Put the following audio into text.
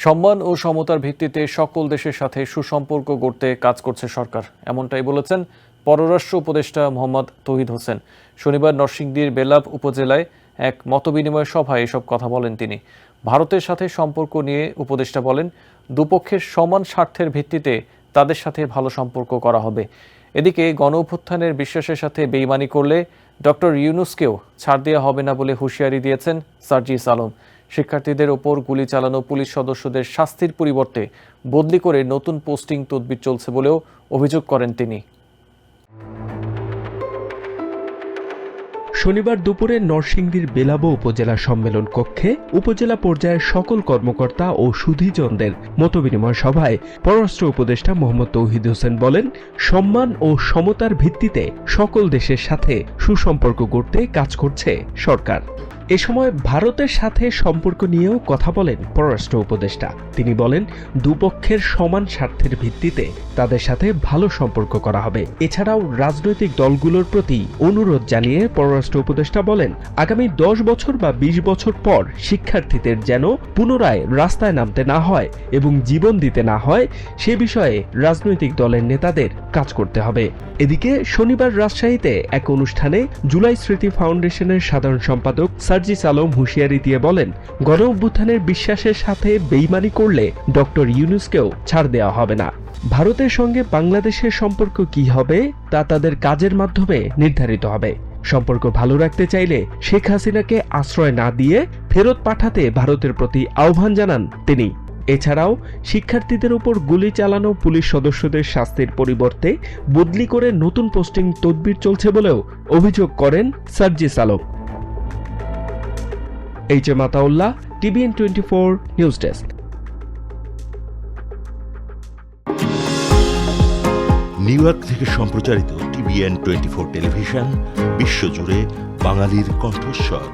সম্মান ও সমতার ভিত্তিতে সকল দেশের সাথে সুসম্পর্ক গড়তে কাজ করছে সরকার, এমনটাই বলেছেন পররাষ্ট্র উপদেষ্টা মোহাম্মদ তৌহিদ হোসেন। শনিবার নরসিংদীর বেলাব উপজেলায় এক মতবিনিময় সভায় এসব কথা বলেন তিনি। ভারতের সাথে সম্পর্ক নিয়ে উপদেষ্টা বলেন, দুপক্ষের সমান স্বার্থের ভিত্তিতে তাদের সাথে ভালো সম্পর্ক করা হবে। এদিকে গণঅভ্যুত্থানের বিশ্বাসের সাথে বেইমানি করলে ডক্টর ইউনূসকেও ছাড় দেওয়া হবে না বলে হুঁশিয়ারি দিয়েছেন সার্জিস আলম। শিক্ষার্থীদের ওপর গুলি চালানো পুলিশ সদস্যদের শাস্তির পরিবর্তে বদলি করে নতুন পোস্টিং তদবির চলছে বলেও অভিযোগ করেন তিনি। শনিবার দুপুরে নরসিংদীর বেলাব উপজেলা সম্মেলন কক্ষে উপজেলা পর্যায়ের সকল কর্মকর্তা ও সুধীজনদের মতবিনিময় সভায় পররাষ্ট্র উপদেষ্টা মোহাম্মদ তৌহিদ হোসেন বলেন, সম্মান ও সমতার ভিত্তিতে সকল দেশের সাথে সুসম্পর্ক গড়তে কাজ করছে সরকার। এ সময় ভারতের সাথে সম্পর্ক নিয়েও কথা বলেন পররাষ্ট্র উপদেষ্টা। তিনি বলেন, দুপক্ষের সমান স্বার্থের ভিত্তিতে তাদের সাথে ভালো সম্পর্ক করা হবে। এছাড়াও রাজনৈতিক দলগুলোর প্রতি অনুরোধ জানিয়ে পররাষ্ট্র উপদেষ্টা বলেন, আগামী 10 বছর বা 20 বছর পর শিক্ষার্থীদের যেন পুনরায় রাস্তায় নামতে না হয় এবং জীবন দিতে না হয়, সে বিষয়ে রাজনৈতিক দলের নেতাদের কাজ করতে হবে। এদিকে শনিবার রাজশাহীতে এক অনুষ্ঠানে জুলাই স্মৃতি ফাউন্ডেশনের সাধারণ সম্পাদক সার্জিস আলম হুঁশিয়ারি দিয়ে বলেন, গণঅভ্যুত্থানের বিশ্বাসের সাথে বেইমানি করলে ডক্টর ইউনূসকেও ছাড় দেওয়া হবে না। ভারতের সঙ্গে বাংলাদেশের সম্পর্ক কি হবে তা তাদের কাজের মাধ্যমে নির্ধারিত হবে। সম্পর্ক ভালো রাখতে চাইলে শেখ হাসিনাকে আশ্রয় না দিয়ে ফেরত পাঠাতে ভারতের প্রতি আহ্বান জানান তিনি। এছাড়াও শিক্ষার্থীদের উপর গুলি চালানো পুলিশ সদস্যদের শাস্তির পরিবর্তে বদলি করে নতুন পোস্টিং তদবির চলছে বলেও অভিযোগ করেন Sarjis Alam. HM. Ataullah, TVN 24 news desk. New York থেকে সম্প্রচারিত TVN 24 টেলিভিশন বিশ্বজুড়ে বাঙালির কণ্ঠস্বর।